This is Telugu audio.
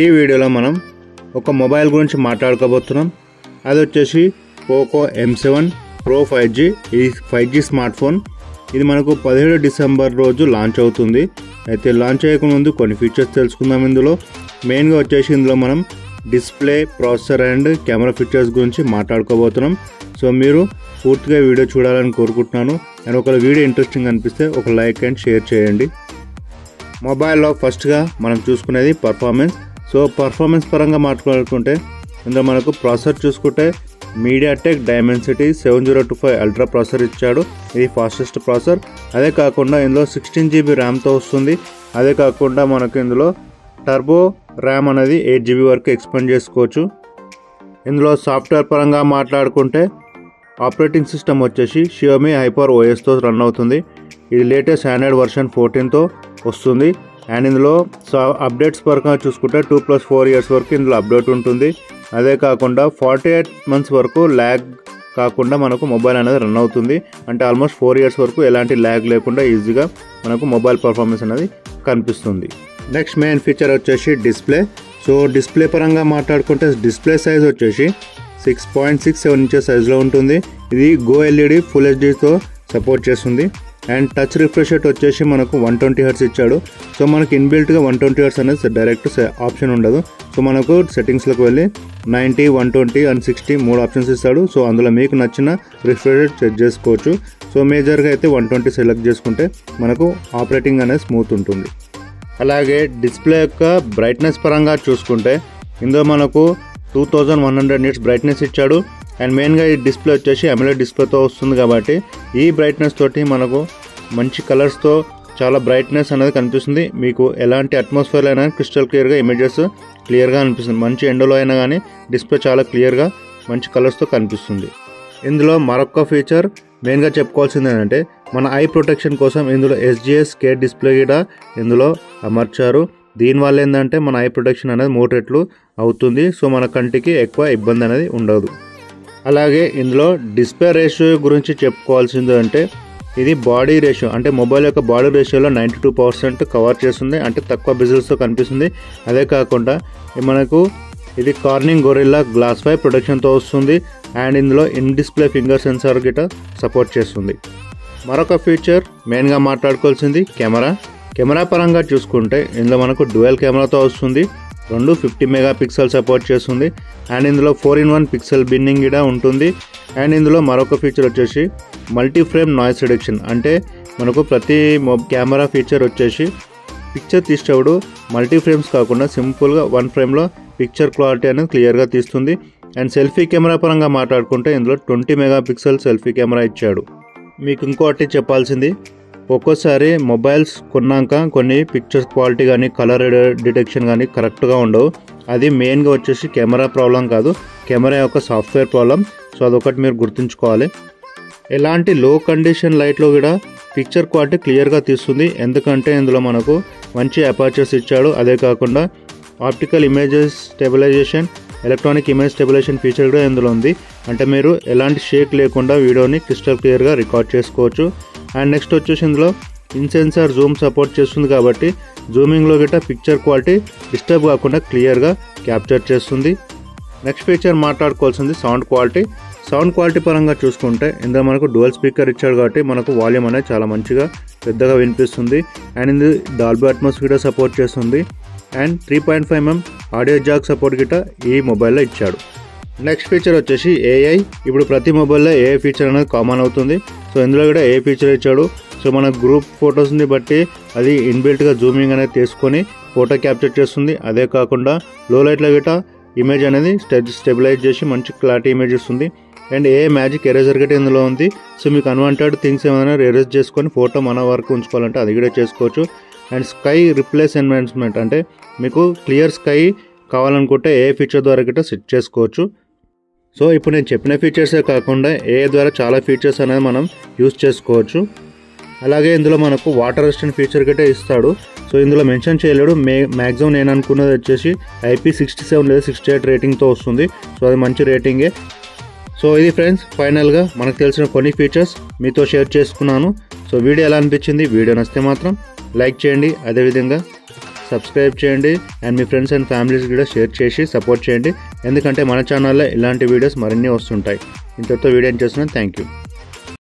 ఈ వీడియోలో మనం ఒక మొబైల్ గురించి మాట్లాడుకోబోతున్నాం. అది వచ్చేసి పోకో M7 Pro 5G. ఈ 5G స్మార్ట్ ఫోన్ ఇది మనకు 17 డిసెంబర్ రోజు లాంచ్ అవుతుంది. అయితే లాంచ్ అయ్యక ముందు కొన్ని ఫీచర్స్ తెలుసుకుందాం. ఇందులో మెయిన్గా వచ్చేసి ఇందులో మనం display, processor and camera features గురించి మాట్లాడుకోబోతున్నాం. సో మీరు పూర్తిగా వీడియో చూడాలని కోరుకుంటున్నాను. అండ్ ఒకవేళ వీడియో ఇంట్రెస్టింగ్ అనిపిస్తే ఒక లైక్ అండ్ షేర్ చేయండి. మొబైల్లో ఫస్ట్గా మనం చూసుకునేది పర్ఫార్మెన్స్. సో పర్ఫార్మెన్స్ పరంగా మాట్లాడుకుంటే ఇందులో మనకు ప్రాసెసర్ చూసుకుంటే మీడియాటెక్ డైమెన్సిటీ 7025 అల్ట్రా ప్రాసెసర్ ఇచ్చాడు. ఇది ఫాస్టెస్ట్ ప్రాసెసర్. అదే కాకుండా ఇందులో 16 GB ర్యామ్తో వస్తుంది. అదే కాకుండా మనకు ఇందులో టర్బో ర్యామ్ అనేది 8 GB వరకు ఎక్స్పెండ్ చేసుకోవచ్చు. ఇందులో సాఫ్ట్వేర్ పరంగా మాట్లాడుకుంటే ఆపరేటింగ్ సిస్టమ్ వచ్చేసి Xiaomi HyperOSతో రన్ అవుతుంది. ఇది లేటెస్ట్ ఆండ్రాయిడ్ వర్షన్ 14తో వస్తుంది. అండ్ ఇందులో అప్డేట్స్ పరంగా చూసుకుంటే 2+4 years వరకు ఇందులో అప్డేట్ ఉంటుంది. అదే కాకుండా 48 months వరకు ల్యాగ్ కాకుండా మనకు మొబైల్ అనేది రన్ అవుతుంది. అంటే ఆల్మోస్ట్ 4 years వరకు ఎలాంటి ల్యాగ్ లేకుండా ఈజీగా మనకు మొబైల్ పర్ఫార్మెన్స్ అనేది కనిపిస్తుంది. నెక్స్ట్ మెయిన్ ఫీచర్ వచ్చేసి డిస్ప్లే. సో డిస్ప్లే పరంగా మాట్లాడుకుంటే డిస్ప్లే సైజ్ వచ్చేసి 6.67 inches సైజులో ఉంటుంది. ఇది గో LED ఫుల్ HDతో సపోర్ట్ చేస్తుంది. అండ్ టచ్ రిఫ్రెష్ రేట్ వచ్చేసి మనకు 120 Hz ఇచ్చాడు. సో మనకు ఇన్బిల్ట్గా 120 Hz అనేది డైరెక్ట్ ఆప్షన్ ఉండదు. సో మనకు సెట్టింగ్స్లోకి వెళ్ళి 90, 120 అండ్ 60 3 ఆప్షన్స్ ఇస్తాడు. సో అందులో మీకు నచ్చిన రిఫ్రెష్ రేట్ సెట్ చేసుకోవచ్చు. సో మేజర్గా అయితే 120 సెలెక్ట్ చేసుకుంటే మనకు ఆపరేటింగ్ అనేది స్మూత్ ఉంటుంది. అలాగే డిస్ప్లే యొక్క బ్రైట్నెస్ పరంగా చూసుకుంటే ఇందులో మనకు 2100 nits బ్రైట్నెస్ ఇచ్చాడు. అండ్ మెయిన్గా ఈ డిస్ప్లే వచ్చేసి AMOLED డిస్ప్లేతో వస్తుంది కాబట్టి ఈ బ్రైట్నెస్ తోటి మనకు మంచి కలర్స్తో చాలా బ్రైట్నెస్ అనేది కనిపిస్తుంది. మీకు ఎలాంటి అట్మాస్ఫియర్లో అయినా క్రిస్టల్ క్లియర్గా ఇమేజెస్ క్లియర్గా అనిపిస్తుంది. మంచి ఎండలో అయినా కానీ డిస్ప్లే చాలా క్లియర్గా మంచి కలర్స్తో కనిపిస్తుంది. ఇందులో మరొక ఫీచర్ మెయిన్గా చెప్పుకోవాల్సింది ఏంటంటే మన ఐ ప్రొటెక్షన్ కోసం ఇందులో SGS K డిస్ప్లే కూడా ఇందులో అమర్చారు. దీనివల్ల ఏంటంటే మన ఐ ప్రొటెక్షన్ అనేది 3 రెట్లు అవుతుంది. సో మన కంటికి ఎక్కువ ఇబ్బంది అనేది ఉండదు. అలాగే ఇందులో డిస్ప్లే రేషియో గురించి చెప్పుకోవాల్సింది అంటే ఇది బాడీ రేషియో, అంటే మొబైల్ యొక్క బాడీ రేషియోలో 92% కవర్ చేస్తుంది. అంటే తక్కువ బిజిల్స్తో కనిపిస్తుంది. అదే కాకుండా మనకు ఇది కార్నింగ్ గొరిల్లా గ్లాస్ 5 ప్రొటెక్షన్తో వస్తుంది. అండ్ ఇందులో ఇన్ డిస్ప్లే ఫింగర్ సెన్సార్ గిట సపోర్ట్ చేస్తుంది. మరొక ఫీచర్ మెయిన్గా మాట్లాడుకోవాల్సింది కెమెరా పరంగా చూసుకుంటే ఇందులో మనకు డ్యూయల్ కెమెరాతో వస్తుంది. 50 మెగాపిక్సెల్ సపోర్ట్ చేస్తుంది. అండ్ ఇందులో 4-in-1 పిక్సెల్ బిన్నింగ్ కూడా ఉంటుంది. అండ్ ఇందులో మరొక ఫీచర్ వచ్చేసి మల్టీ ఫ్రేమ్ నాయిస్ రిడక్షన్. అంటే మనకు ప్రతి కెమెరా ఫీచర్ వచ్చేసి పిక్చర్ తీసేటప్పుడు మల్టీ ఫ్రేమ్స్ కాకుండా సింపుల్గా 1 ఫ్రేమ్లో పిక్చర్ క్వాలిటీ అనేది క్లియర్గా తీస్తుంది. అండ్ సెల్ఫీ కెమెరా పరంగా మాట్లాడుకుంటే ఇందులో 20 మెగాపిక్సెల్ సెల్ఫీ కెమెరా ఇచ్చాడు. మీకు ఇంకోటి చెప్పాల్సింది, ఒక్కోసారి మొబైల్స్ కొన్నాక కొన్ని పిక్చర్స్ క్వాలిటీ కానీ కలర్ డిటెక్షన్ కానీ కరెక్ట్గా ఉండవు. అది మెయిన్గా వచ్చేసి కెమెరా ప్రాబ్లం కాదు, కెమెరా యొక్క సాఫ్ట్వేర్ ప్రాబ్లం. సో అదొకటి మీరు గుర్తుంచుకోవాలి. ఎలాంటి లో కండిషన్ లైట్లో కూడా పిక్చర్ క్వాలిటీ క్లియర్గా తీస్తుంది. ఎందుకంటే ఇందులో మనకు మంచి అపర్చర్స్ ఇచ్చాడు. అదే కాకుండా optical images stabilisation, electronic image stabilisation feature కూడా ఇందులో ఉంది. అంటే మీరు ఎలాంటి షేక్ లేకుండా వీడియోని క్రిస్టల్ క్లియర్గా రికార్డ్ చేసుకోవచ్చు. అండ్ నెక్స్ట్ వచ్చేసి ఇందులో ఇన్సెన్సార్ జూమ్ సపోర్ట్ చేస్తుంది కాబట్టి జూమింగ్లో గిట్ట పిక్చర్ క్వాలిటీ డిస్టర్బ్ కాకుండా క్లియర్గా క్యాప్చర్ చేస్తుంది. నెక్స్ట్ ఫీచర్ మాట్లాడుకోవాల్సింది సౌండ్ క్వాలిటీ పరంగా చూసుకుంటే ఇందులో మనకు డ్యూయల్ స్పీకర్ ఇచ్చాడు కాబట్టి మనకు వాల్యూమ్ అనేది చాలా మంచిగా పెద్దగా వినిపిస్తుంది. అండ్ ఇది డాల్బీ అట్మాస్ కూడా సపోర్ట్ చేస్తుంది. And 3.5mm audio Jack support గిట్ట ఈ మొబైల్లో ఇచ్చాడు. నెక్స్ట్ ఫీచర్ వచ్చేసి AI. ఇప్పుడు ప్రతి మొబైల్లో AI ఫీచర్ అనేది కామన్ అవుతుంది. సో ఇందులో కూడా AI ఫీచర్ ఇచ్చాడు. సో మన గ్రూప్ ఫొటోస్ని బట్టి అది ఇన్బిల్ట్గా జూమింగ్ అనేది తీసుకొని ఫోటో క్యాప్చర్ చేస్తుంది. అదే కాకుండా లో లైట్లో గిట్ట ఇమేజ్ అనేది స్టెబిలైజ్ చేసి మంచి క్లారిటీ ఇమేజ్ ఇస్తుంది. అండ్ AI మ్యాజిక్ ఎరేజర్ గిట్ట ఇందులో ఉంది. సో మీకు అన్వాంటెడ్ థింగ్స్ ఏమైనా ఎరేజ్ చేసుకొని ఫోటో మన వరకు ఉంచుకోవాలంటే అది కూడా చేసుకోవచ్చు. అండ్ స్కై రిప్లేస్ ఎన్హాన్స్మెంట్, అంటే మీకు క్లియర్ స్కై కావాలనుకుంటే AI ఫీచర్ ద్వారా గిట్ట సెట్ చేసుకోవచ్చు. సో ఇప్పుడు నేను చెప్పిన ఫీచర్సే కాకుండా AI ద్వారా చాలా ఫీచర్స్ అనేది మనం యూజ్ చేసుకోవచ్చు. అలాగే ఇందులో మనకు వాటర్ రెసిస్టెంట్ ఫీచర్ గట్టే ఇస్తాడు. సో ఇందులో మెన్షన్ చేయలేడు. మ్యాక్సిమం నేను అనుకున్నది వచ్చేసి IP67 లేదా 68 రేటింగ్తో వస్తుంది. సో అది మంచి రేటింగే. సో ఇది ఫ్రెండ్స్ ఫైనల్గా మనకు తెలిసిన కొన్ని ఫీచర్స్ మీతో షేర్ చేసుకున్నాను. సో వీడియో ఎలా అనిపించింది? వీడియో నచ్చితే మాత్రం లైక్ చేయండి. అదేవిధంగా సబ్స్క్రైబ్ చేయండి and me friends and families కూడా షేర్ చేసి సపోర్ట్ చేయండి. ఎందుకంటే మన ఛానల్లో ఇలాంటి వీడియోస్ మరిన్ని వస్తుంటాయి. ఇంతటితో వీడియో చేస్తున్నాను. Thank you.